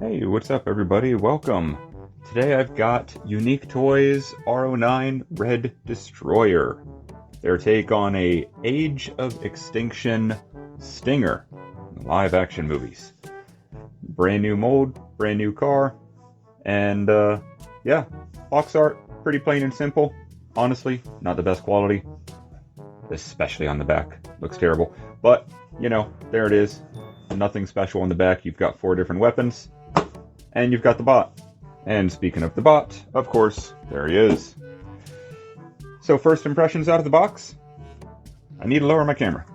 Hey, what's up everybody? Welcome. Today I've got Unique Toys R09 Red Destroyer. Their take on a Age of Extinction Stinger in live action movies. Brand new mold, brand new car, and yeah, box art, pretty plain and simple. Honestly, not the best quality, especially on the back. Looks terrible. But, there it is. Nothing special on the back. You've got 4 different weapons. And you've got the bot. And speaking of the bot, of course, there he is. So first impressions out of the box. I need to lower my camera.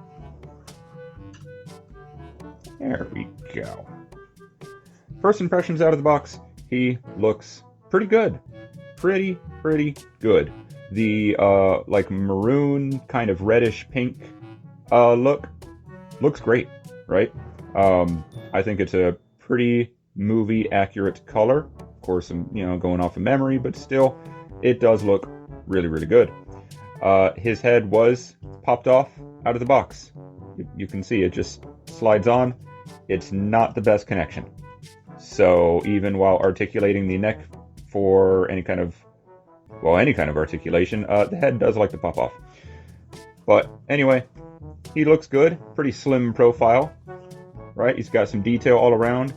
There we go. First impressions out of the box, he looks pretty good. Pretty good. The like maroon, kind of reddish pink look looks great, right? I think it's a pretty movie accurate color. Of course, I'm going off of memory, but still, it does look really good. His head was popped off out of the box. You can see it just slides on. It's not the best connection. So even while articulating the neck for any kind of articulation, the head does like to pop off. But anyway, he looks good. Pretty slim profile, right? He's got some detail all around.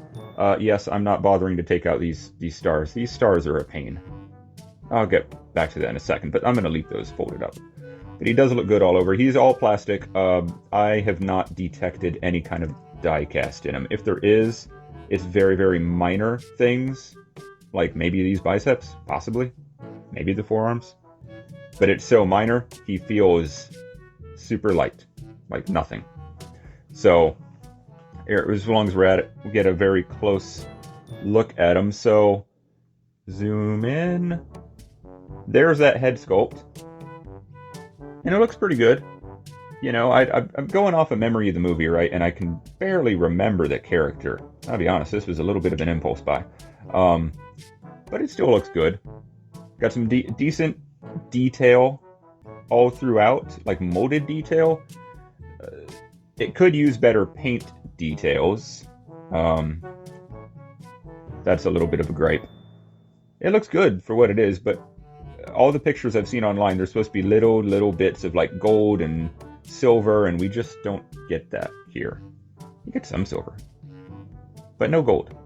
Yes, I'm not bothering to take out these stars. These stars are a pain. I'll get back to that in a second, but I'm going to leave those folded up. But he does look good all over. He's all plastic. I have not detected any kind of die cast in him. If there is, it's very minor things, like maybe these biceps, possibly, maybe the forearms. But it's so minor, he feels super light, like nothing. So as long as we're at it, we get a very close look at him. So zoom in. There's that head sculpt, and it looks pretty good. I'm going off of memory of the movie, right? And I can barely remember the character. I'll be honest, this was a little bit of an impulse buy, but it still looks good. Got some decent detail all throughout, like molded detail. It could use better paint details. That's a little bit of a gripe. It looks good for what it is, but all the pictures I've seen online, there's supposed to be little bits of like gold and silver, and we just don't get that here. You get some silver, but no gold.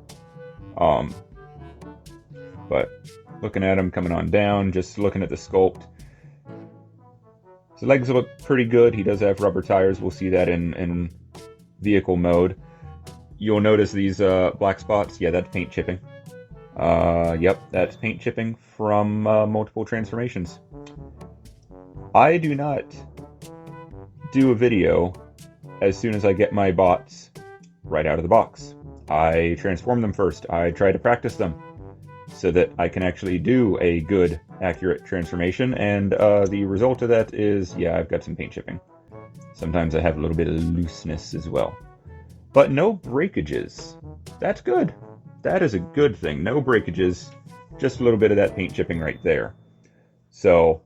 But looking at him coming on down, just looking at the sculpt, his legs look pretty good. He does have rubber tires. We'll see that in vehicle mode. You'll notice these black spots. Yeah, that's paint chipping. Yep, that's paint chipping from multiple transformations. I do not do a video as soon as I get my bots right out of the box. I transform them first. I try to practice them so that I can actually do a good, accurate transformation. And the result of that is, yeah, I've got some paint chipping. Sometimes I have a little bit of looseness as well. But no breakages. That's good. That is a good thing. No breakages. Just a little bit of that paint chipping right there. So,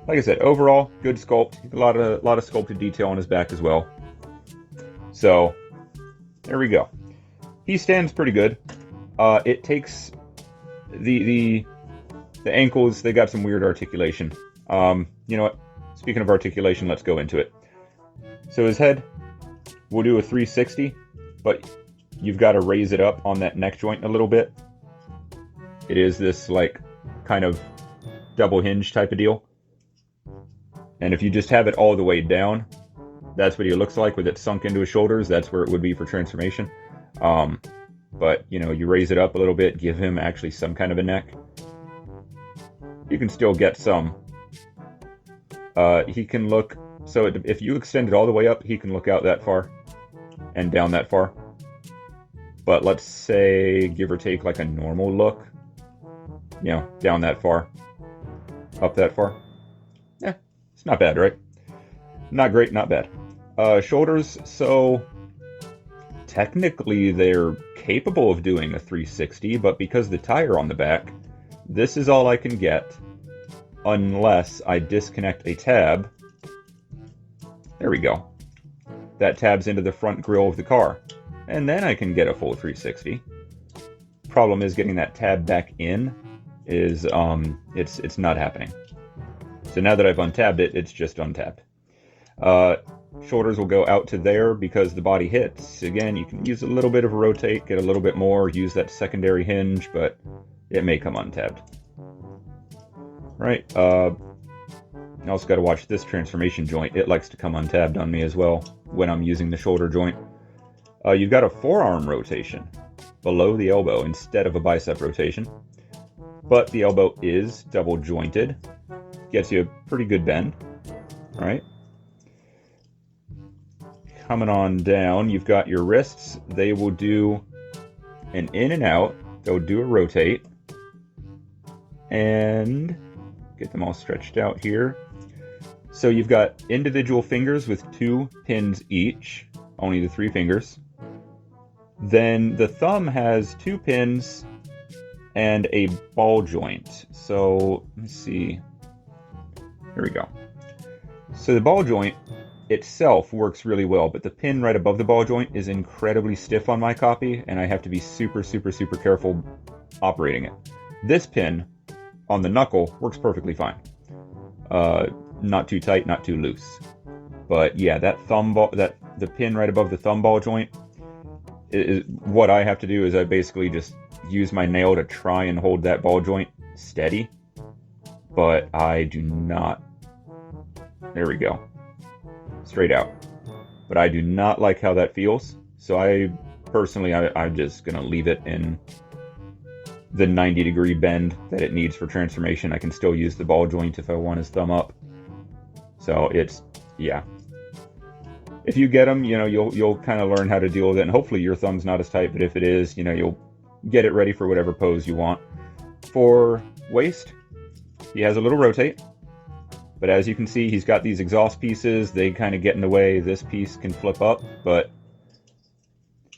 like I said, overall, good sculpt. A lot of sculpted detail on his back as well. So, there we go. He stands pretty good. It takes the ankles. They got some weird articulation. You know what? Speaking of articulation, let's go into it. So his head, we'll do a 360, but you've got to raise it up on that neck joint a little bit. It is this like kind of double hinge type of deal. And if you just have it all the way down, that's what he looks like with it sunk into his shoulders. That's where it would be for transformation. But you raise it up a little bit, give him actually some kind of a neck. You can still get some. He can look, so if you extend it all the way up, he can look out that far and down that far. But let's say, give or take, like a normal look, down that far, up that far. Yeah, it's not bad, right? Not great, not bad. Shoulders, so technically they're capable of doing a 360, but because the tire on the back, this is all I can get unless I disconnect a tab. There we go. That tabs into the front grille of the car. And then I can get a full 360. Problem is getting that tab back in is it's not happening. So now that I've untabbed it, it's just untabbed. Shoulders will go out to there because the body hits. Again, you can use a little bit of a rotate, get a little bit more, use that secondary hinge, but it may come untabbed. Right, I also got to watch this transformation joint. It likes to come untabbed on me as well when I'm using the shoulder joint. You've got a forearm rotation below the elbow instead of a bicep rotation, but the elbow is double jointed. Gets you a pretty good bend, right? Coming on down, you've got your wrists. They will do an in and out. They'll do a rotate. And get them all stretched out here. So you've got individual fingers with 2 pins each, only the 3 fingers. Then the thumb has 2 pins and a ball joint. So let's see. Here we go. So the ball joint itself works really well, but the pin right above the ball joint is incredibly stiff on my copy, and I have to be super careful operating it. This pin on the knuckle works perfectly fine. Not too tight, not too loose. But yeah, the pin right above the thumb ball joint is what I have to do. Is I basically just use my nail to try and hold that ball joint steady, but I do not. There we go. Straight out. But I do not like how that feels. So I'm just going to leave it in the 90-degree bend that it needs for transformation. I can still use the ball joint if I want his thumb up. So it's, yeah. If you get them, you'll kind of learn how to deal with it. And hopefully your thumb's not as tight, but if it is, you'll get it ready for whatever pose you want. For waist, he has a little rotate. But as you can see, he's got these exhaust pieces. They kind of get in the way. This piece can flip up, but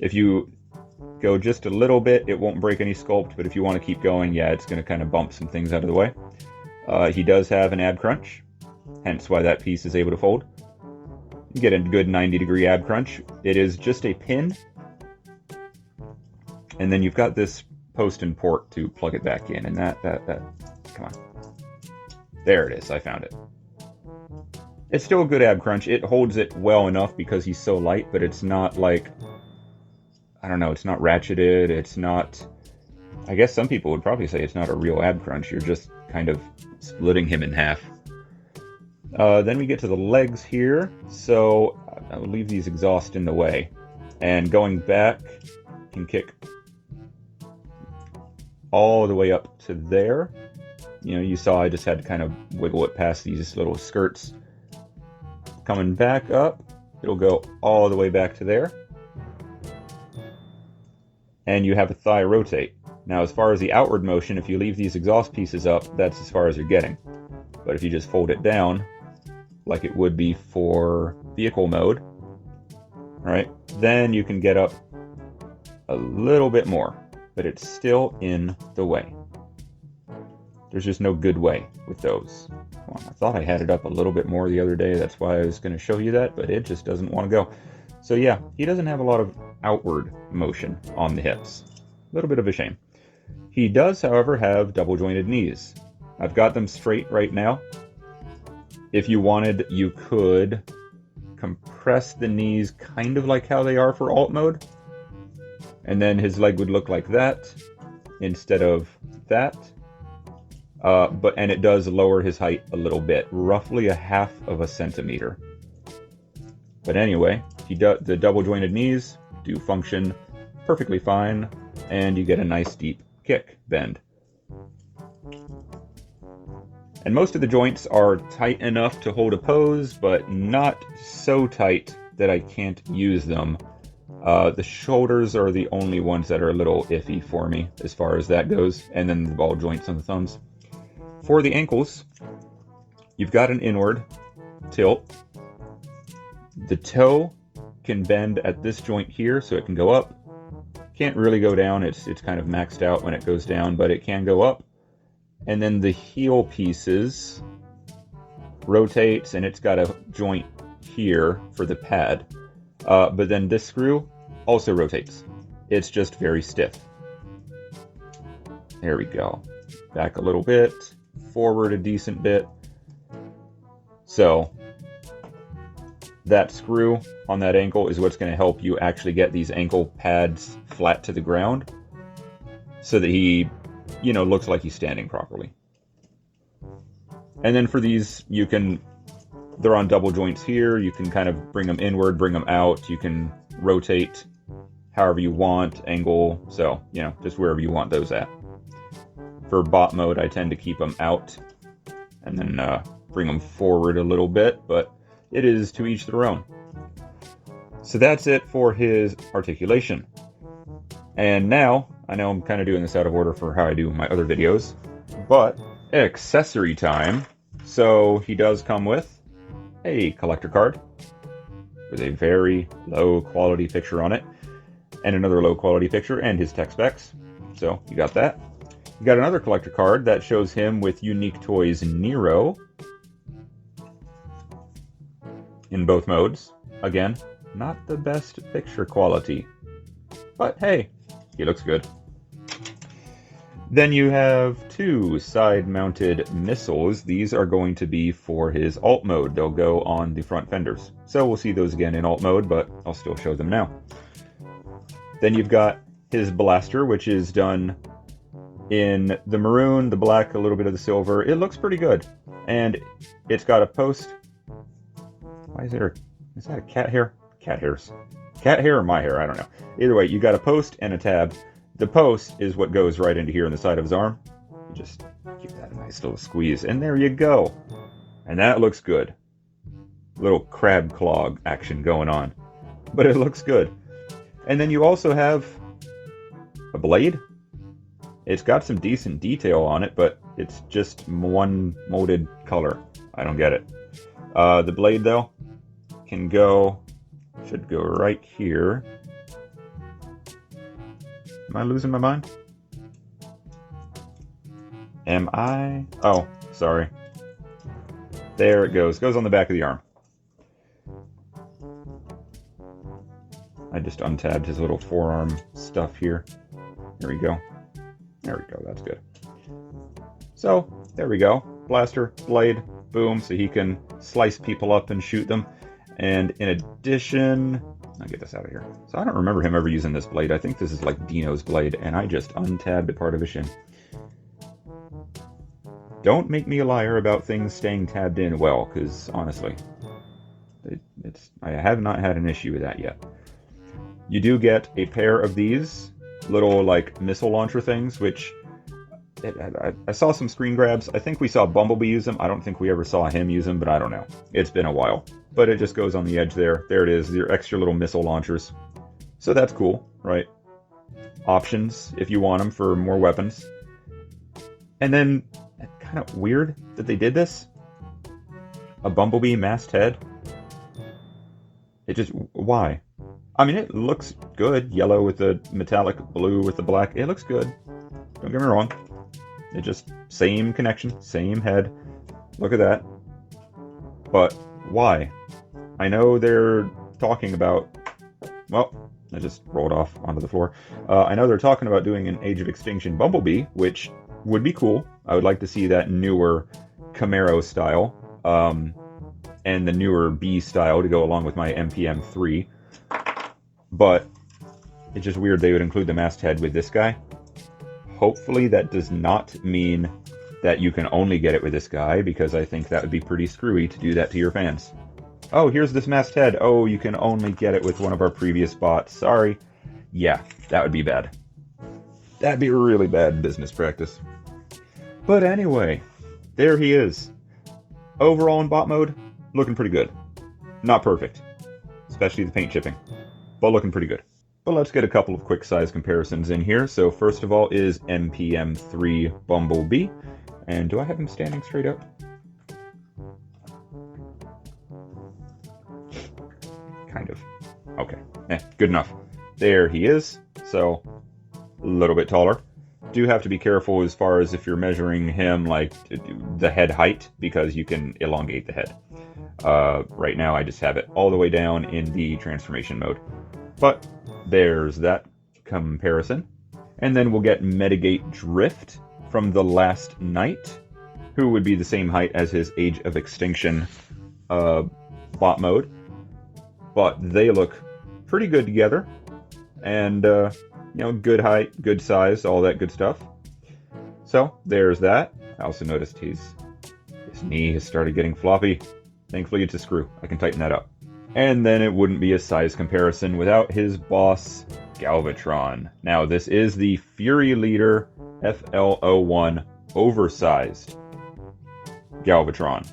if you go just a little bit, it won't break any sculpt. But if you want to keep going, yeah, it's going to kind of bump some things out of the way. He does have an ab crunch, hence why that piece is able to fold. You get a good 90-degree ab crunch. It is just a pin. And then you've got this post and port to plug it back in. And that, come on. There it is, I found it. It's still a good ab crunch. It holds it well enough because he's so light, but it's not like, I don't know, it's not ratcheted, it's not, I guess some people would probably say it's not a real ab crunch. You're just kind of splitting him in half. Then we get to the legs here. So I'll leave these exhaust in the way. And going back, can kick all the way up to there. You saw I just had to kind of wiggle it past these little skirts. Coming back up, it'll go all the way back to there. And you have a thigh rotate. Now, as far as the outward motion, if you leave these exhaust pieces up, that's as far as you're getting. But if you just fold it down, like it would be for vehicle mode, right, then you can get up a little bit more, but it's still in the way. There's just no good way with those. I thought I had it up a little bit more the other day. That's why I was going to show you that, but it just doesn't want to go. So yeah, he doesn't have a lot of outward motion on the hips. A little bit of a shame. He does, however, have double jointed knees. I've got them straight right now. If you wanted, you could compress the knees kind of like how they are for alt mode. And then his leg would look like that instead of that. And it does lower his height a little bit, roughly 1/2 centimeter. But anyway, the double jointed knees do function perfectly fine, and you get a nice deep kick bend. And most of the joints are tight enough to hold a pose, but not so tight that I can't use them. The shoulders are the only ones that are a little iffy for me as far as that goes, and then the ball joints on the thumbs. For the ankles, you've got an inward tilt. The toe can bend at this joint here, so it can go up. Can't really go down. It's kind of maxed out when it goes down, but it can go up. And then the heel pieces rotates, and it's got a joint here for the pad. But then this screw also rotates. It's just very stiff. There we go. Back a little bit, forward a decent bit. So that screw on that ankle is what's going to help you actually get these ankle pads flat to the ground so that he, you know, looks like he's standing properly. And then for these, they're on double joints here. You can kind of bring them inward, bring them out. You can rotate however you want, angle. So, you know, just wherever you want those at. For bot mode, I tend to keep them out and then bring them forward a little bit, but it is to each their own. So that's it for his articulation. And now, I know I'm kind of doing this out of order for how I do my other videos, but accessory time. So he does come with a collector card with a very low quality picture on it, and another low quality picture and his tech specs. So you got that. You got another collector card that shows him with Unique Toys Nero in both modes. Again, not the best picture quality, but hey, he looks good. Then you have two side-mounted missiles. These are going to be for his alt mode. They'll go on the front fenders. So we'll see those again in alt mode, but I'll still show them now. Then you've got his blaster, which is done in the maroon, the black, a little bit of the silver. It looks pretty good. And it's got a post. Why is that a cat hair? Cat hairs. Cat hair or my hair? I don't know. Either way, you got a post and a tab. The post is what goes right into here in the side of his arm. You just give that a nice little squeeze, and there you go. And that looks good. Little crab claw action going on. But it looks good. And then you also have a blade. It's got some decent detail on it, but it's just one molded color. I don't get it. The blade, though, should go right here. Am I losing my mind? Am I? Oh, sorry. There it goes. Goes on the back of the arm. I just untabbed his little forearm stuff here. There we go. There we go. That's good. So, there we go. Blaster, blade, boom. So he can slice people up and shoot them. And in addition, I'll get this out of here. So I don't remember him ever using this blade. I think this is like Dino's blade, and I just untabbed a part of his shin. Don't make me a liar about things staying tabbed in well, because honestly, I have not had an issue with that yet. You do get a pair of these little like missile launcher things, which I saw some screen grabs. I think we saw Bumblebee use them. I don't think we ever saw him use them, but I don't know. It's been a while. But it just goes on the edge there. There it is, your extra little missile launchers. So that's cool, right? Options, if you want them for more weapons. And then, kind of weird that they did this. A Bumblebee masked head. Why? I mean, it looks good. Yellow with the metallic blue with the black. It looks good. Don't get me wrong. It just, same connection, same head. Look at that. But why? I know they're talking about, well, I just rolled off onto the floor. I know they're talking about doing an Age of Extinction Bumblebee, which would be cool. I would like to see that newer Camaro style, and the newer B style to go along with my MPM3. But it's just weird they would include the masked head with this guy. Hopefully that does not mean that you can only get it with this guy, because I think that would be pretty screwy to do that to your fans. Oh, here's this masked head. Oh, you can only get it with one of our previous bots. Sorry. Yeah, that would be bad. That'd be really bad business practice. But anyway, there he is. Overall in bot mode, looking pretty good. Not perfect, especially the paint chipping, but looking pretty good. But let's get a couple of quick size comparisons in here. So first of all is MPM3 Bumblebee. And do I have him standing straight up? Kind of. Okay, good enough. There he is. So, a little bit taller. Do have to be careful as far as if you're measuring him, like the head height, because you can elongate the head. Right now I just have it all the way down in the transformation mode. But there's that comparison. And then we'll get Mitigate Drift from The Last Knight, who would be the same height as his Age of Extinction bot mode. But they look pretty good together. And, you know, good height, good size, all that good stuff. So, there's that. I also noticed his knee has started getting floppy. Thankfully, it's a screw. I can tighten that up. And then it wouldn't be a size comparison without his boss, Galvatron. Now, this is the Fury Leader FL01 oversized Galvatron.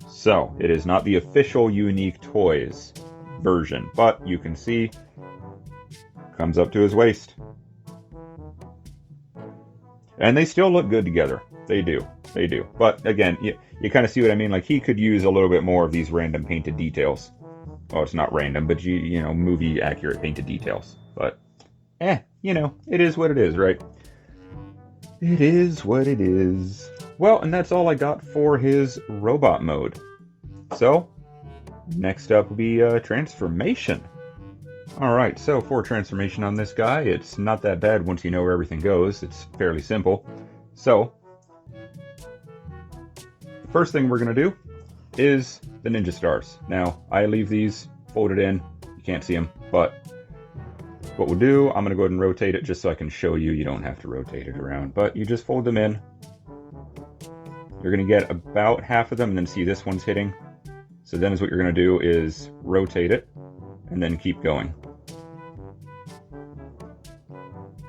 So, it is not the official Unique Toys version, but you can see comes up to his waist. And they still look good together. They do. They do. But again, you kind of see what I mean. Like, he could use a little bit more of these random painted details. Well, it's not random, but you know, movie accurate painted details. But, you know, it is what it is, right? It is what it is. Well, and that's all I got for his robot mode. So, next up will be transformation. Alright, so for transformation on this guy, it's not that bad once you know where everything goes. It's fairly simple. So, the first thing we're going to do is the Ninja Stars. Now, I leave these folded in. You can't see them, but what we'll do, I'm going to go ahead and rotate it just so I can show you. You don't have to rotate it around, but you just fold them in. You're going to get about half of them, and then see this one's hitting. So then is what you're going to do is rotate it, and then keep going.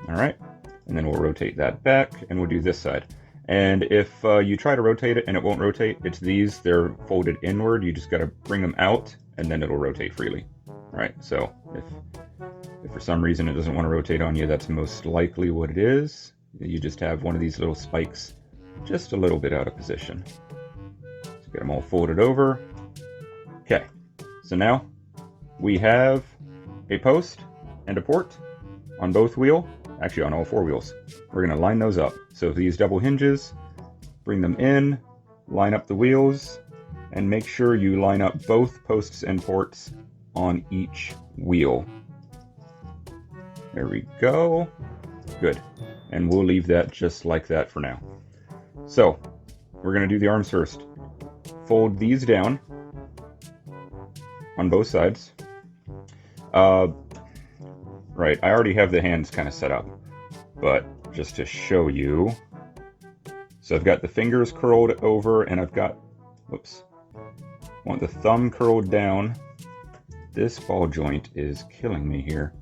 Alright, and then we'll rotate that back, and we'll do this side. And if you try to rotate it and it won't rotate, it's these, they're folded inward. You just got to bring them out, and then it'll rotate freely. Alright, so if for some reason it doesn't want to rotate on you, that's most likely what it is. You just have one of these little spikes just a little bit out of position. So get them all folded over. Okay, so now we have a post and a port on both wheels, actually on all four wheels. We're going to line those up. So these double hinges, bring them in, line up the wheels, and make sure you line up both posts and ports on each wheel. There we go. Good. And we'll leave that just like that for now. So, we're going to do the arms first. Fold these down on both sides. Right, I already have the hands kind of set up, but just to show you. So I've got the fingers curled over, and I've got, whoops, I want the thumb curled down. This ball joint is killing me here.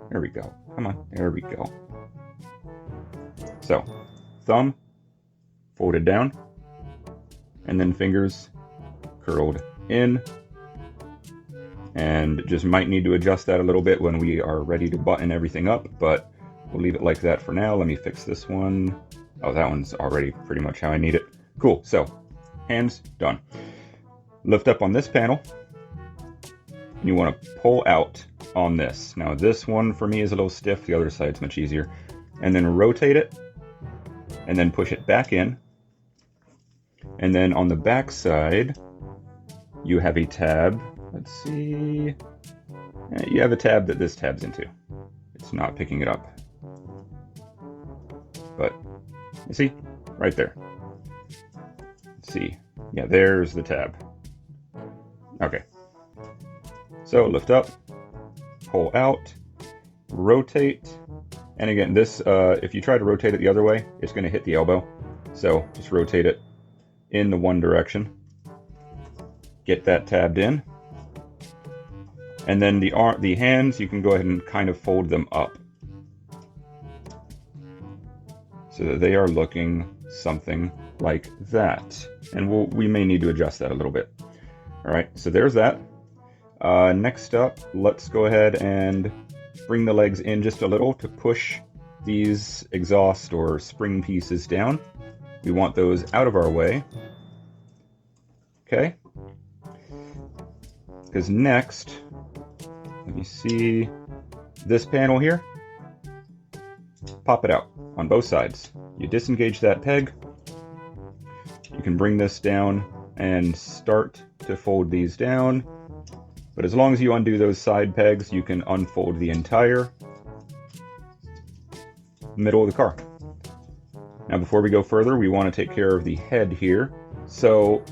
There we go. Come on, there we go. So, thumb folded down, and then fingers curled in. And just might need to adjust that a little bit when we are ready to button everything up, but we'll leave it like that for now. Let me fix this one. Oh, that one's already pretty much how I need it. Cool, so hands done. Lift up on this panel. And you want to pull out on this. Now this one for me is a little stiff, the other side's much easier. And then rotate it, and then push it back in. And then on the back side, you have a tab. Let's see. You have a tab that this tabs into. It's not picking it up. But, you see? Right there. Let's see. Yeah, there's the tab. Okay. So, lift up, pull out, rotate. And again, this, if you try to rotate it the other way, it's going to hit the elbow. So, just rotate it in the one direction. Get that tabbed in. And then the hands, you can go ahead and kind of fold them up so that they are looking something like that. And we may need to adjust that a little bit. All right, so there's that. Next up, let's go ahead and bring the legs in just a little to push these exhaust or spring pieces down. We want those out of our way. Okay. Because next, let me see this panel here. Pop it out on both sides. You disengage that peg. You can bring this down and start to fold these down. But as long as you undo those side pegs, you can unfold the entire middle of the car. Now before we go further, we want to take care of the head here. So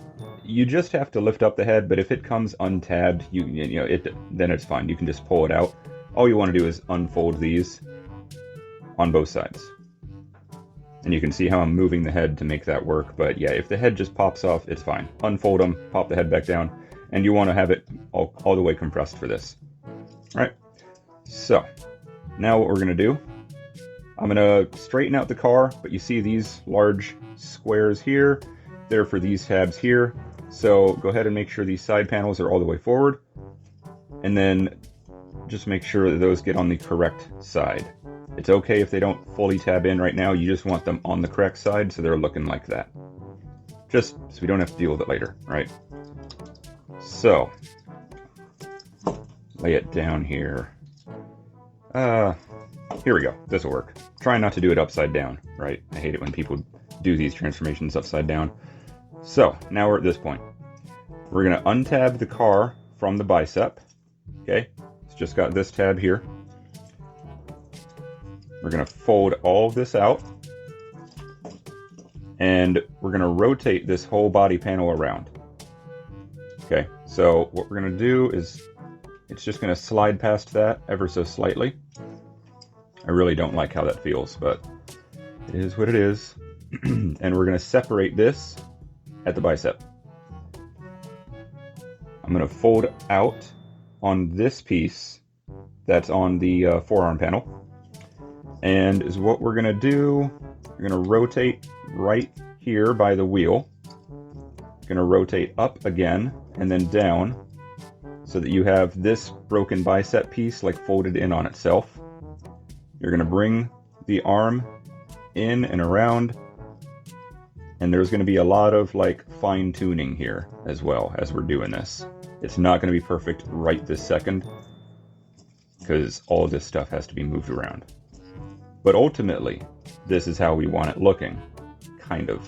you just have to lift up the head, but if it comes untabbed, then it's fine. You can just pull it out. All you want to do is unfold these on both sides. And you can see how I'm moving the head to make that work. But yeah, if the head just pops off, it's fine. Unfold them, pop the head back down, and you want to have it all the way compressed for this. All right, so now what we're going to do, I'm going to straighten out the car, but you see these large squares here, they're for these tabs here. So go ahead and make sure these side panels are all the way forward, and then just make sure that those get on the correct side. It's okay if they don't fully tab in right now, you just want them on the correct side so they're looking like that. Just so we don't have to deal with it later, right? So, lay it down here. Here we go, this'll work. Try not to do it upside down, right? I hate it when people do these transformations upside down. So, now we're at this point. We're gonna untab the car from the bicep, okay? It's just got this tab here. We're going to fold all of this out, and we're going to rotate this whole body panel around. Okay, so what we're going to do is it's just going to slide past that ever so slightly. I really don't like how that feels, but it is what it is. And we're going to separate this at the bicep. I'm going to fold out on this piece that's on the forearm panel. And is what we're going to do, we're going to rotate right here by the wheel. Going to rotate up again and then down so that you have this broken bicep piece like folded in on itself. You're going to bring the arm in and around, and there's going to be a lot of like fine tuning here as well as we're doing this. It's not going to be perfect right this second because all of this stuff has to be moved around. But ultimately, this is how we want it looking, kind of.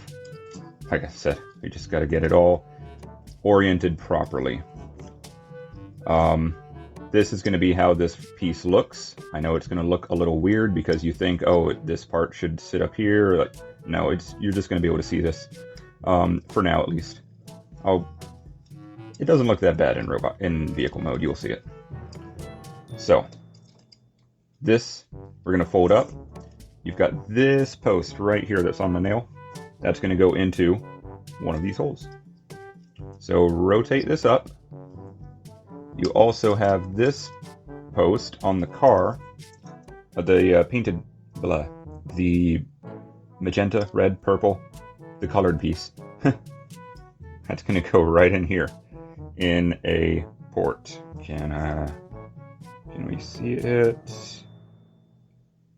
Like I said, we just got to get it all oriented properly. This is going to be how this piece looks. I know it's going to look a little weird because you think, oh, this part should sit up here. Like, no, you're just going to be able to see this, for now at least. It doesn't look that bad in vehicle mode. You'll see it. So, this we're going to fold up. You've got this post right here that's on the nail. That's going to go into one of these holes. So rotate this up. You also have this post on the car, the the magenta, red, purple, the colored piece. That's going to go right in here in a port. Can we see it?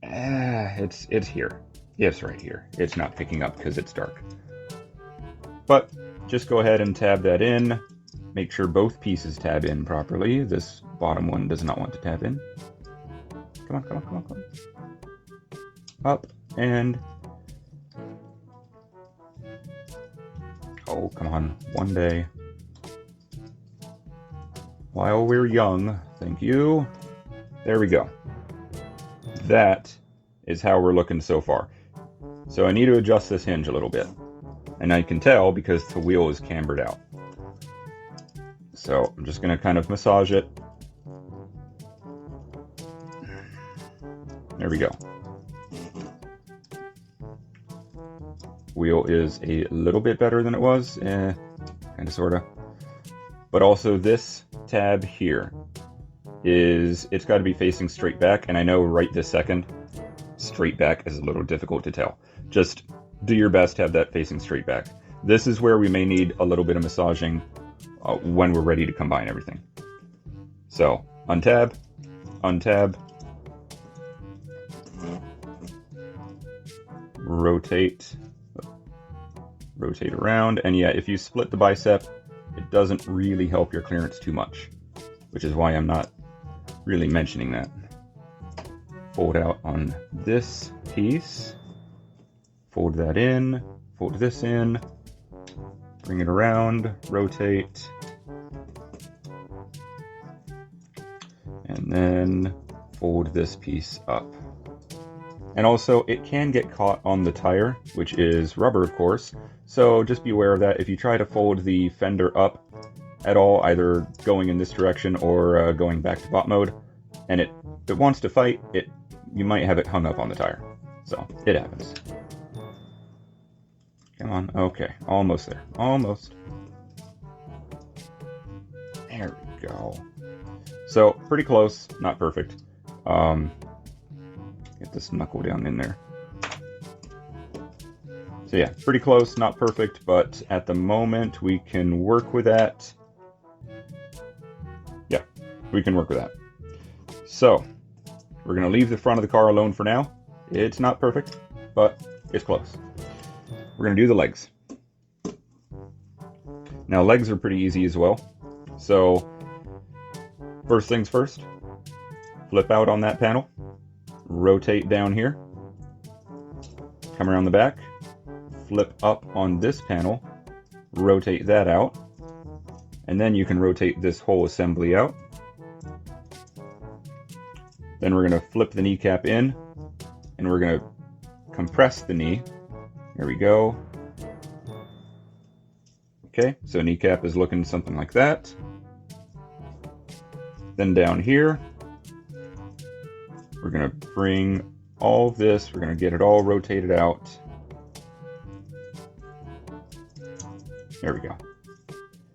It's here. It's right here. It's not picking up because it's dark. But just go ahead and tab that in. Make sure both pieces tab in properly. This bottom one does not want to tab in. Come on. Up and... Oh, come on. One day. While we're young. Thank you. There we go. That is how we're looking so far. So I need to adjust this hinge a little bit. And I can tell because the wheel is cambered out. So I'm just going to kind of massage it. There we go. Wheel is a little bit better than it was. Kind of, sort of. But also this tab here it's got to be facing straight back. And I know right this second, straight back is a little difficult to tell. Just do your best to have that facing straight back. This is where we may need a little bit of massaging when we're ready to combine everything. So untab, rotate around. And yeah, if you split the bicep, it doesn't really help your clearance too much, which is why I'm not really mentioning that. Fold out on this piece, fold that in, fold this in, bring it around, rotate, and then fold this piece up. And also, it can get caught on the tire, which is rubber, of course. So just be aware of that. If you try to fold the fender up at all, either going in this direction or going back to bot mode, and if it wants to fight, you might have it hung up on the tire. So it happens. Come on. Okay, almost there. Almost. There we go. So pretty close, not perfect. Get this knuckle down in there. So yeah, pretty close, not perfect, but at the moment we can work with that. Yeah, we can work with that. So we're gonna leave the front of the car alone for now. It's not perfect, but it's close. We're gonna do the legs. Now legs are pretty easy as well. So first things first, flip out on that panel, rotate down here, come around the back, flip up on this panel, rotate that out, and then you can rotate this whole assembly out. Then we're going to flip the kneecap in, and we're going to compress the knee. There we go. Okay, so kneecap is looking something like that. Then down here, we're going to bring all this, we're going to get it all rotated out. There we go.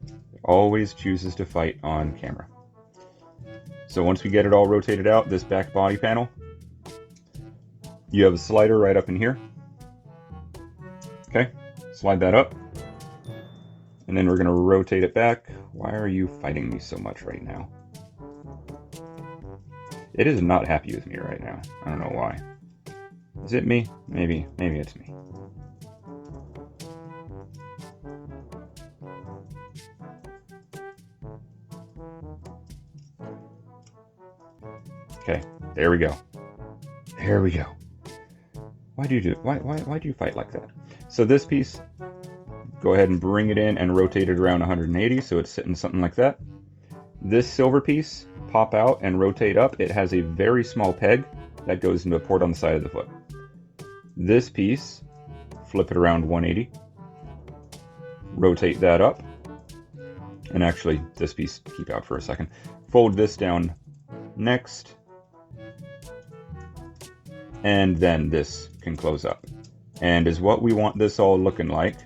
It always chooses to fight on camera. So once we get it all rotated out, this back body panel, you have a slider right up in here. Okay, slide that up. And then we're going to rotate it back. Why are you fighting me so much right now? It is not happy with me right now. I don't know why. Is it me? Maybe it's me. Okay, there we go. There we go. Why do you fight like that? So this piece, go ahead and bring it in and rotate it around 180 so it's sitting something like that. This silver piece, pop out and rotate up. It has a very small peg that goes into a port on the side of the foot. This piece, flip it around 180, rotate that up, and actually this piece, keep out for a second. Fold this down next, and then this can close up. And is what we want this all looking like.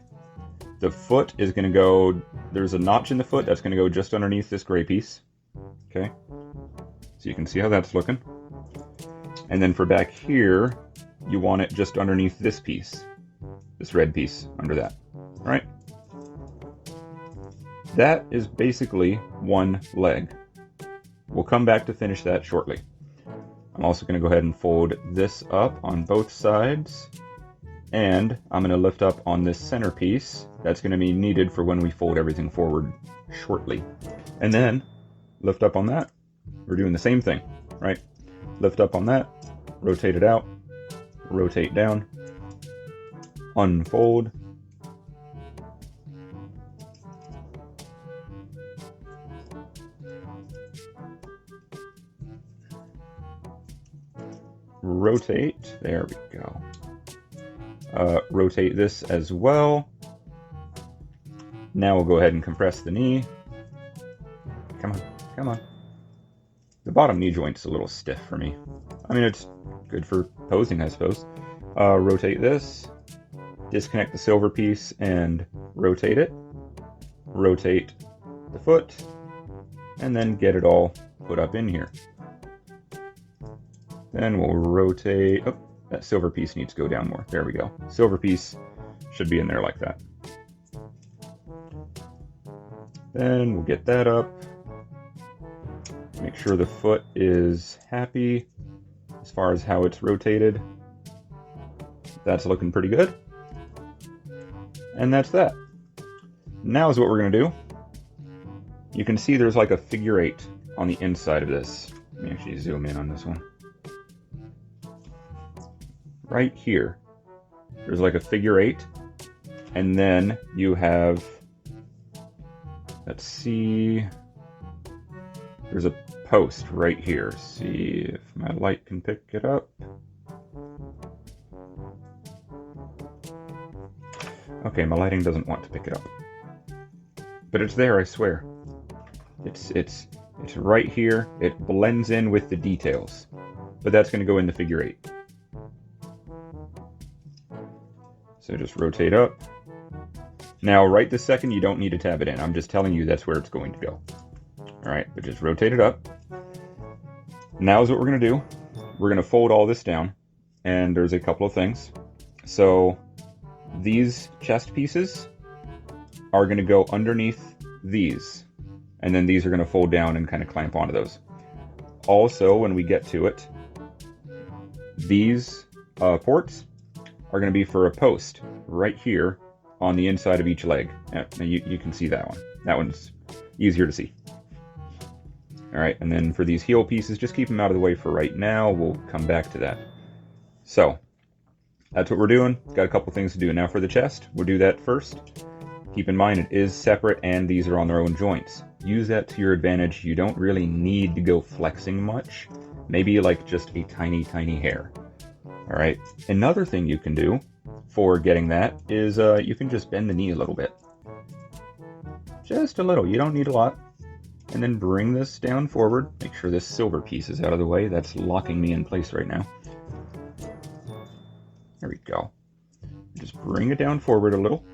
The foot is going to go, there's a notch in the foot that's going to go just underneath this gray piece. Okay, so you can see how that's looking. And then for back here, you want it just underneath this piece, this red piece under that. All right, that is basically one leg. We'll come back to finish that shortly. I'm also going to go ahead and fold this up on both sides, and I'm going to lift up on this center piece. That's going to be needed for when we fold everything forward shortly. And then lift up on that. We're doing the same thing, right? Lift up on that, rotate it out, rotate down, unfold, rotate, there we go. Rotate this as well. Now we'll go ahead and compress the knee. Come on, come on. The bottom knee joint's a little stiff for me. I mean, it's good for posing, I suppose. Rotate this, disconnect the silver piece and rotate it. Rotate the foot, and then get it all put up in here. Then we'll rotate, oh, that silver piece needs to go down more. There we go. Silver piece should be in there like that. Then we'll get that up. Make sure the foot is happy as far as how it's rotated. That's looking pretty good. And that's that. Now is what we're going to do. You can see there's like a figure 8 on the inside of this. Let me actually zoom in on this one. Right here, there's like a figure 8, and then you have, let's see, there's a post right here. See if my light can pick it up. Okay, my lighting doesn't want to pick it up. But it's there, I swear. It's right here. It blends in with the details. But that's going to go in the figure 8. So just rotate up. Now, right this second, you don't need to tab it in. I'm just telling you that's where it's going to go. Alright, but just rotate it up. Now is what we're going to do. We're going to fold all this down. And there's a couple of things. So, these chest pieces are going to go underneath these. And then these are going to fold down and kind of clamp onto those. Also, when we get to it, these ports are going to be for a post right here on the inside of each leg. You can see that one. That one's easier to see. Alright, and then for these heel pieces, just keep them out of the way for right now. We'll come back to that. So, that's what we're doing. Got a couple things to do. Now for the chest, we'll do that first. Keep in mind it is separate and these are on their own joints. Use that to your advantage. You don't really need to go flexing much. Maybe like just a tiny, tiny hair. Alright, another thing you can do for getting that is you can just bend the knee a little bit. Just a little, you don't need a lot. And then bring this down forward. Make sure this silver piece is out of the way. That's locking me in place right now. There we go. Just bring it down forward a little.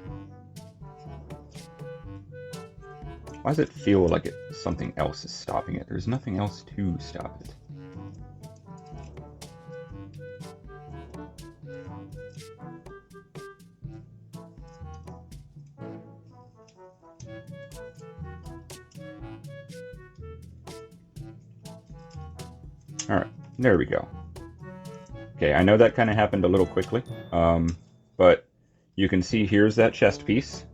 Why does it feel like something else is stopping it? There's nothing else to stop it. Alright, there we go. Okay, I know that kind of happened a little quickly, but you can see here's that chest piece,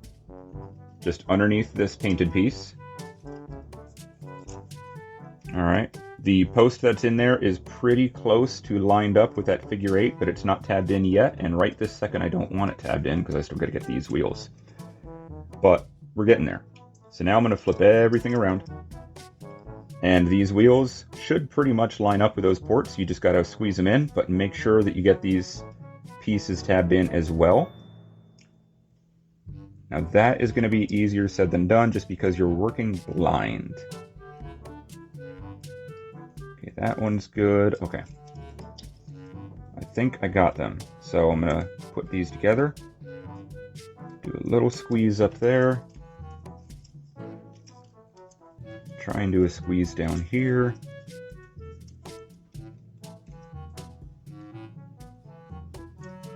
just underneath this painted piece. Alright, the post that's in there is pretty close to lined up with that figure 8, but it's not tabbed in yet, and right this second I don't want it tabbed in because I still got to get these wheels. But we're getting there. So now I'm going to flip everything around. And these wheels should pretty much line up with those ports. You just got to squeeze them in, but make sure that you get these pieces tabbed in as well. Now that is going to be easier said than done just because you're working blind. Okay, that one's good. Okay. I think I got them. So I'm going to put these together. Do a little squeeze up there. Try and do a squeeze down here.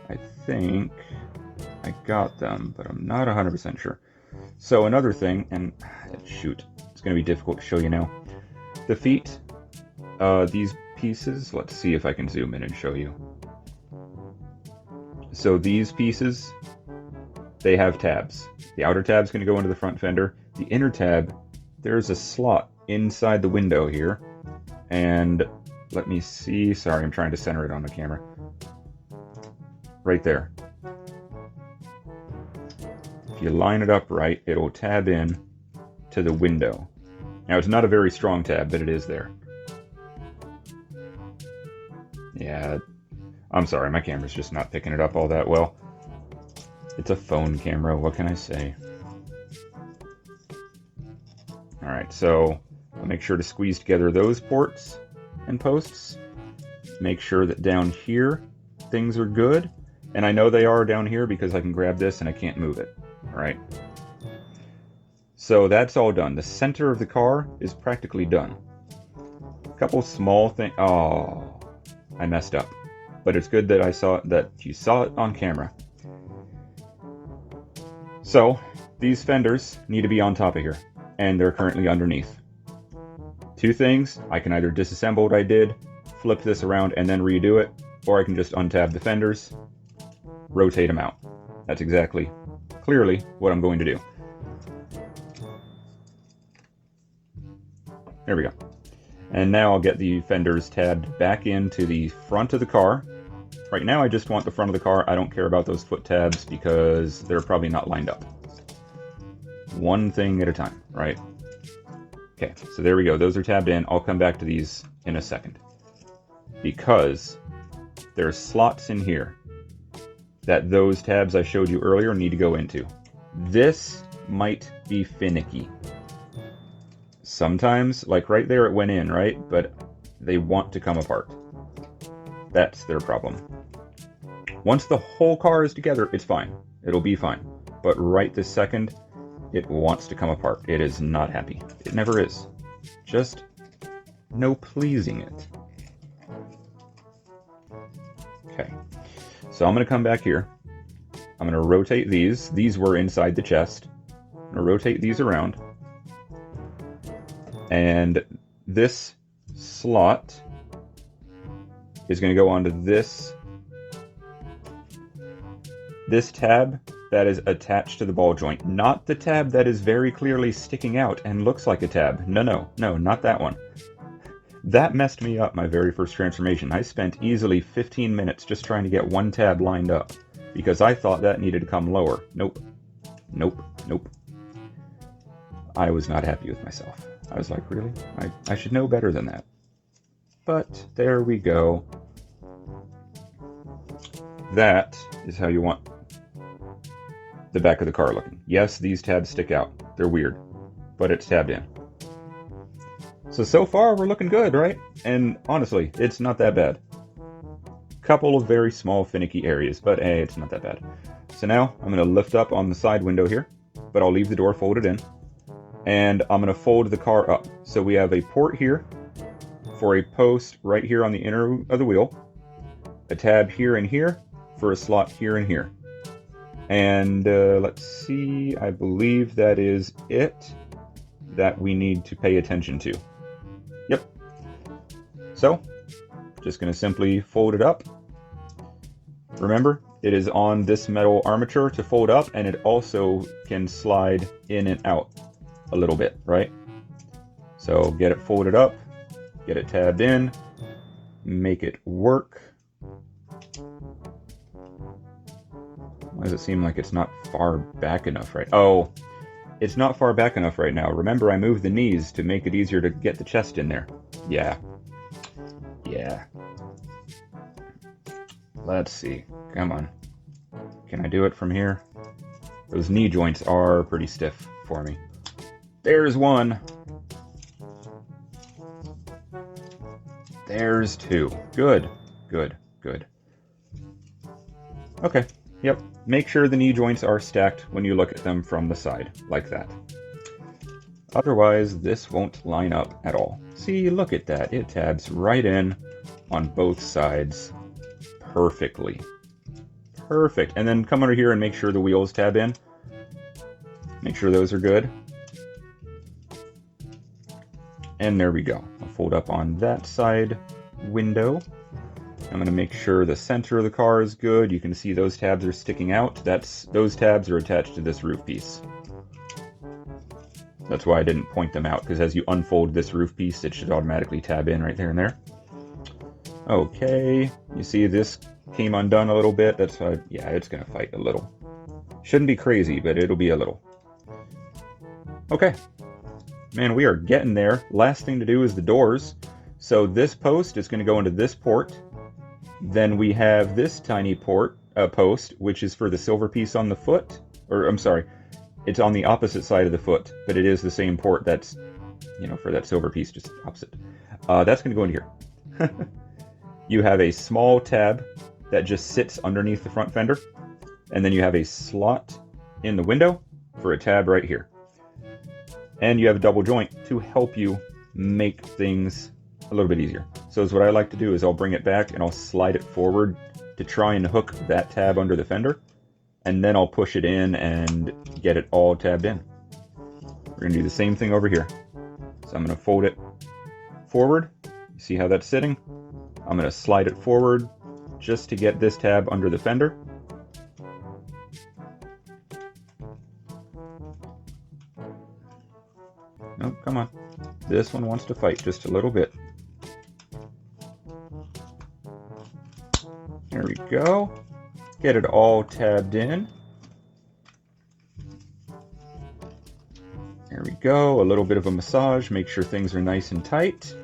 I think I got them, but I'm not 100% sure. So another thing, and shoot, it's going to be difficult to show you now. The feet, these pieces, let's see if I can zoom in and show you. So these pieces, they have tabs. The outer tab's going to go into the front fender. The inner tab, there's a slot inside the window here, and let me see, sorry, I'm trying to center it on the camera. Right there. If you line it up right, it'll tab in to the window. Now it's not a very strong tab, but it is there. Yeah, I'm sorry, my camera's just not picking it up all that well. It's a phone camera, what can I say? Alright, so I'll make sure to squeeze together those ports and posts. Make sure that down here things are good. And I know they are down here because I can grab this and I can't move it. Alright. So that's all done. The center of the car is practically done. A couple small things. Oh, I messed up. But it's good that you saw it on camera. So these fenders need to be on top of here. And they're currently underneath. Two things, I can either disassemble what I did, flip this around and then redo it, or I can just untab the fenders, rotate them out. That's exactly, clearly, what I'm going to do. There we go. And now I'll get the fenders tabbed back into the front of the car. Right now I just want the front of the car. I don't care about those foot tabs because they're probably not lined up. One thing at a time, right? Okay, so there we go. Those are tabbed in. I'll come back to these in a second. Because there's slots in here. that those tabs I showed you earlier need to go into. This might be finicky. Sometimes, like right there it went in, right? But they want to come apart. That's their problem. Once the whole car is together, it's fine. It'll be fine. But right this second, it wants to come apart. It is not happy. It never is. Just no pleasing it. Okay. So I'm going to come back here. I'm going to rotate these. These were inside the chest. I'm going to rotate these around. And this slot is going to go onto this tab that is attached to the ball joint. Not the tab that is very clearly sticking out and looks like a tab. No, not that one. That messed me up my very first transformation. I spent easily 15 minutes just trying to get one tab lined up because I thought that needed to come lower. Nope. I was not happy with myself. I was like, really? I should know better than that. But there we go. That is how you want the back of the car looking. Yes, these tabs stick out. They're weird, but it's tabbed in. So far we're looking good, right? And honestly, it's not that bad. Couple of very small finicky areas, but hey, it's not that bad. So now I'm going to lift up on the side window here, but I'll leave the door folded in. And I'm going to fold the car up. So we have a port here for a post right here on the inner of the wheel, a tab here and here for a slot here and here. And let's see, I believe that is it that we need to pay attention to. Yep. So, just going to simply fold it up. Remember, it is on this metal armature to fold up, and it also can slide in and out a little bit, right? So get it folded up, get it tabbed in, make it work. Why does it seem like it's not far back enough, right? Oh, it's not far back enough right now. Remember, I moved the knees to make it easier to get the chest in there. Yeah. Let's see. Come on. Can I do it from here? Those knee joints are pretty stiff for me. There's one. There's two. Good. Okay. Yep. Make sure the knee joints are stacked when you look at them from the side, like that. Otherwise, this won't line up at all. See, look at that. It tabs right in on both sides perfectly. Perfect. And then come under here and make sure the wheels tab in. Make sure those are good. And there we go. I'll fold up on that side window. I'm going to make sure the center of the car is good. You can see those tabs are sticking out. Those tabs are attached to this roof piece. That's why I didn't point them out, because as you unfold this roof piece, it should automatically tab in right there and there. Okay, you see this came undone a little bit. That's why, yeah, it's going to fight a little. Shouldn't be crazy, but it'll be a little. Okay. Man, we are getting there. Last thing to do is the doors. So this post is going to go into this port. Then we have this tiny post, which is for the silver piece on the foot. Or, I'm sorry, it's on the opposite side of the foot, but it is the same port that's, for that silver piece, just opposite. That's going to go in here. You have a small tab that just sits underneath the front fender. And then you have a slot in the window for a tab right here. And you have a double joint to help you make things a little bit easier. So what I like to do is I'll bring it back and I'll slide it forward to try and hook that tab under the fender. And then I'll push it in and get it all tabbed in. We're going to do the same thing over here. So I'm going to fold it forward. You see how that's sitting? I'm going to slide it forward just to get this tab under the fender. No, come on. This one wants to fight just a little bit. There we go. Get it all tabbed in. There we go. A little bit of a massage. Make sure things are nice and tight.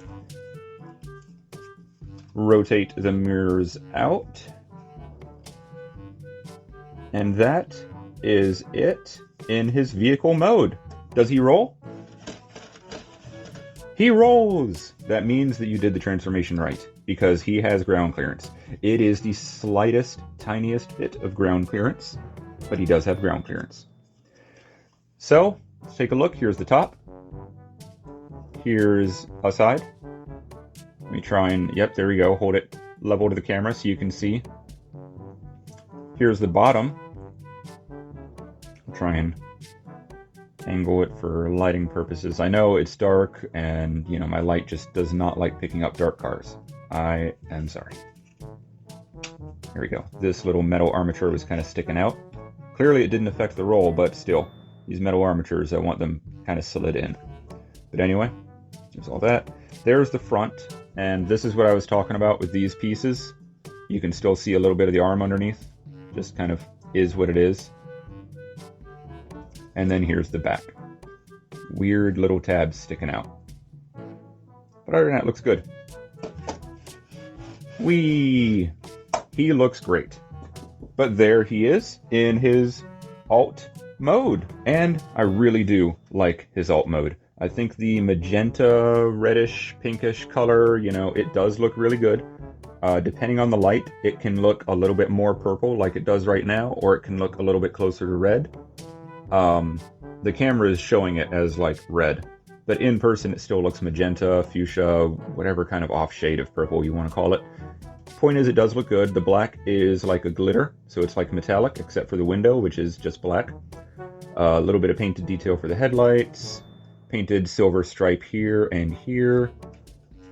Rotate the mirrors out. And that is it in his vehicle mode. Does he roll? He rolls! That means that you did the transformation right, because he has ground clearance. It is the slightest, tiniest bit of ground clearance, but he does have ground clearance. So, let's take a look. Here's the top. Here's a side. Let me try and, yep, there we go. Hold it level to the camera so you can see. Here's the bottom. I'll try and angle it for lighting purposes. I know it's dark and, you know, my light just does not like picking up dark cars. I am sorry. Here we go. This little metal armature was kind of sticking out. Clearly it didn't affect the roll, but still, these metal armatures, I want them kind of slid in. But anyway, there's all that. There's the front, and this is what I was talking about with these pieces. You can still see a little bit of the arm underneath. Just kind of is what it is. And then here's the back. Weird little tabs sticking out. But other than that, it looks good. He looks great. But there he is in his alt mode. And I really do like his alt mode. I think the magenta, reddish, pinkish color, you know, it does look really good. Depending on the light, it can look a little bit more purple like it does right now, or it can look a little bit closer to red. The camera is showing it as like red, but in person it still looks magenta, fuchsia, whatever kind of off shade of purple you want to call it. Point is, it does look good. The black is like a glitter, so it's like metallic, except for the window, which is just black. A little bit of painted detail for the headlights, painted silver stripe here and here.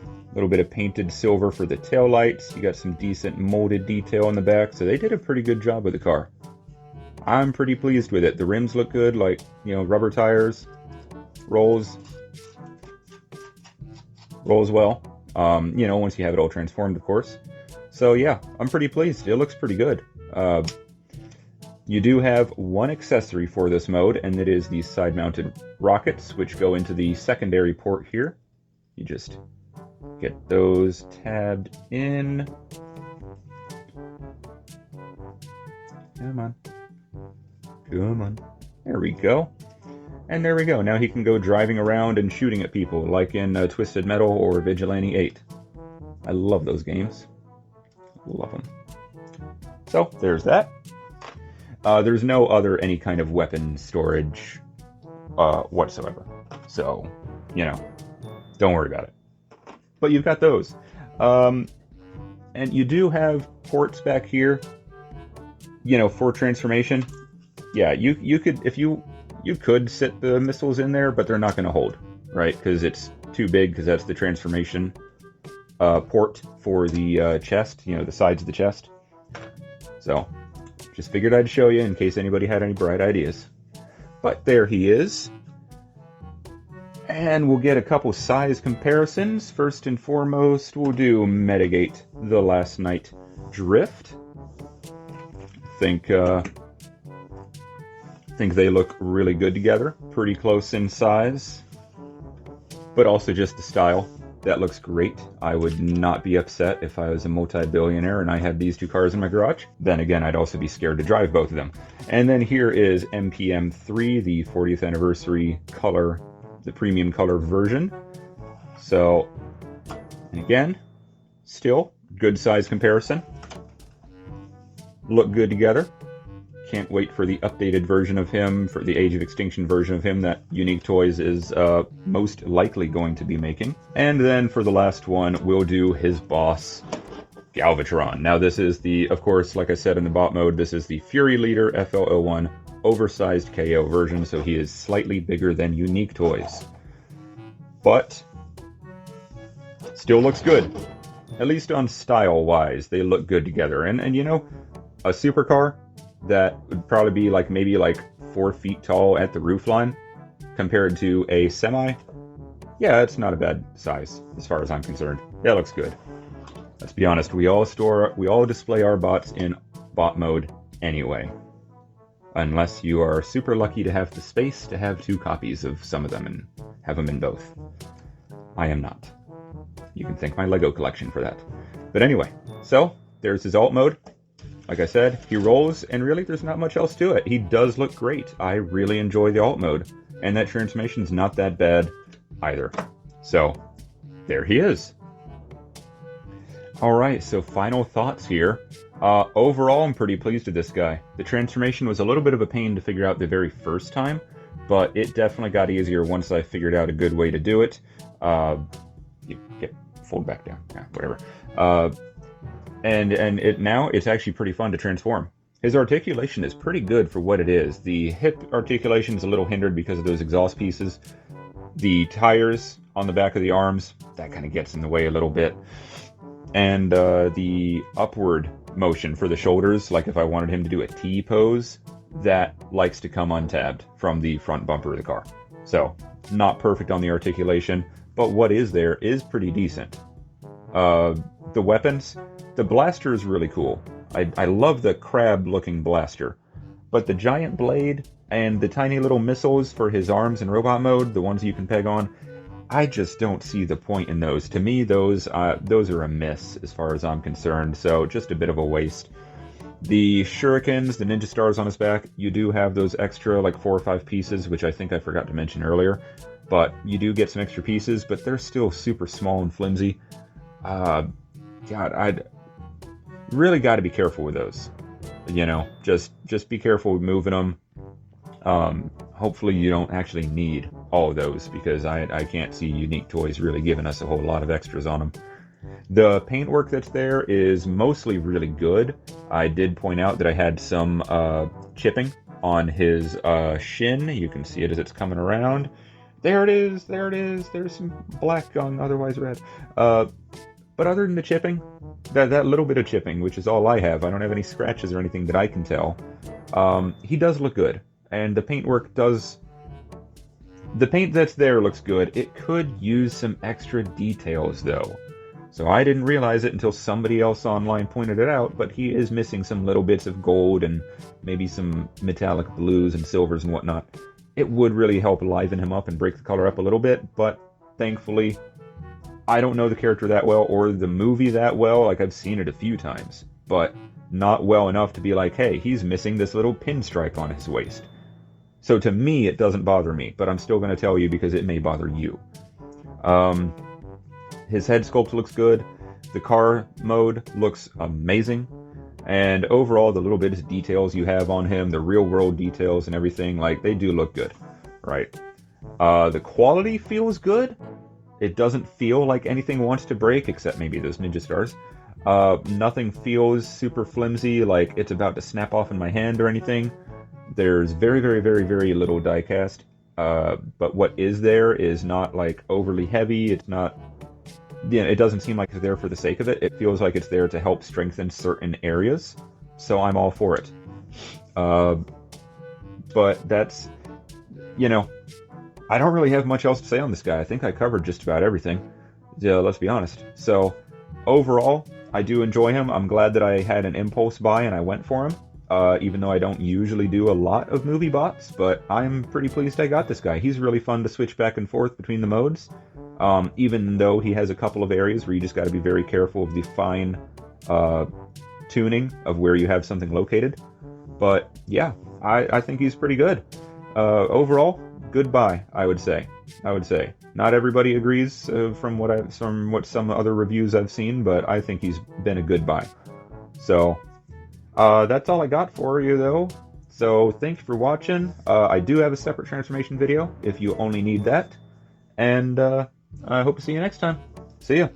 A little bit of painted silver for the taillights. You got some decent molded detail in the back, so they did a pretty good job with the car. I'm pretty pleased with it. The rims look good, like, you know, rubber tires, rolls well. You know, once you have it all transformed, of course. So yeah, I'm pretty pleased. It looks pretty good. You do have one accessory for this mode, and it is these side-mounted rockets, which go into the secondary port here. You just get those tabbed in. Come on. Come on. There we go. And there we go. Now he can go driving around and shooting at people, like in Twisted Metal or Vigilante 8. I love those games. Love them. So, there's that. There's no other any kind of weapon storage whatsoever. So, you know, don't worry about it. But you've got those. And you do have ports back here, you know, for transformation. Yeah, you could, if you could sit the missiles in there, but they're not going to hold, right? Because it's too big, because that's the transformation port for the chest, you know, the sides of the chest. So, just figured I'd show you in case anybody had any bright ideas. But there he is. And we'll get a couple size comparisons. First and foremost, we'll do Metagate the Last Night Drift. Think they look really good together. Pretty close in size. But also just the style. That looks great. I would not be upset if I was a multi-billionaire and I had these two cars in my garage. Then again, I'd also be scared to drive both of them. And then here is MPM3, the 40th anniversary color, the premium color version. So, and again, still good size comparison. Look good together. Can't wait for the updated version of him, for the Age of Extinction version of him that Unique Toys is most likely going to be making. And then for the last one, we'll do his boss, Galvatron. Now this is the, of course, like I said in the bot mode, this is the Fury Leader FL01 oversized KO version, so he is slightly bigger than Unique Toys. But still looks good. At least on style-wise, they look good together. And you know, a supercar that would probably be like maybe like 4 feet tall at the roofline compared to a semi. Yeah, it's not a bad size as far as I'm concerned. That looks good. Let's be honest, we all display our bots in bot mode anyway. Unless you are super lucky to have the space to have 2 copies of some of them and have them in both. I am not. You can thank my Lego collection for that. But anyway, so there's his alt mode. Like I said, he rolls, and really there's not much else to it. He does look great. I really enjoy the alt mode, and that transformation's not that bad either. So, there he is. Alright, so final thoughts here. Overall, I'm pretty pleased with this guy. The transformation was a little bit of a pain to figure out the very first time, but it definitely got easier once I figured out a good way to do it. You get fold back down, yeah, whatever. And now it's actually pretty fun to transform. His articulation is pretty good for what it is. The hip articulation is a little hindered because of those exhaust pieces. The tires on the back of the arms, that kind of gets in the way a little bit. And the upward motion for the shoulders, like if I wanted him to do a T pose, that likes to come untabbed from the front bumper of the car. So, not perfect on the articulation, but what is there is pretty decent. The weapons, the blaster is really cool. I love the crab-looking blaster, but the giant blade and the tiny little missiles for his arms in robot mode, the ones you can peg on, I just don't see the point in those. To me, those are a miss as far as I'm concerned, so just a bit of a waste. The shurikens, the ninja stars on his back, you do have those extra like 4 or 5 pieces, which I think I forgot to mention earlier, but you do get some extra pieces, but they're still super small and flimsy. God, I'd really got to be careful with those. You know, just be careful with moving them. Hopefully you don't actually need all of those, because I can't see Unique Toys really giving us a whole lot of extras on them. The paintwork that's there is mostly really good. I did point out that I had some chipping on his shin. You can see it as it's coming around. There it is, there it is. There's some black on otherwise red. But other than the chipping, that little bit of chipping, which is all I have, I don't have any scratches or anything that I can tell, he does look good. And the paintwork does... The paint that's there looks good. It could use some extra details, though. So I didn't realize it until somebody else online pointed it out, but he is missing some little bits of gold and maybe some metallic blues and silvers and whatnot. It would really help liven him up and break the color up a little bit, but thankfully, I don't know the character that well or the movie that well. Like, I've seen it a few times, but not well enough to be like, hey, he's missing this little pinstripe on his waist. So to me, it doesn't bother me, but I'm still going to tell you because it may bother you. His head sculpt looks good. The car mode looks amazing. And overall, the little bit of details you have on him, the real world details and everything, like, they do look good, right? The quality feels good. It doesn't feel like anything wants to break, except maybe those ninja stars. Nothing feels super flimsy, like it's about to snap off in my hand or anything. There's very, very, very, very little die cast. But what is there is not like overly heavy. It's not, yeah, it doesn't seem like it's there for the sake of it. It feels like it's there to help strengthen certain areas. So I'm all for it. But that's, you know, I don't really have much else to say on this guy. I think I covered just about everything. Yeah, let's be honest. So overall, I do enjoy him. I'm glad that I had an impulse buy and I went for him. Even though I don't usually do a lot of movie bots, but I'm pretty pleased I got this guy. He's really fun to switch back and forth between the modes, even though he has a couple of areas where you just got to be very careful of the fine tuning of where you have something located. But yeah, I think he's pretty good. Overall, good buy, I would say. Not everybody agrees from what some other reviews I've seen, but I think he's been a good buy. So that's all I got for you, though. So thanks for watching. I do have a separate transformation video if you only need that. And I hope to see you next time. See ya.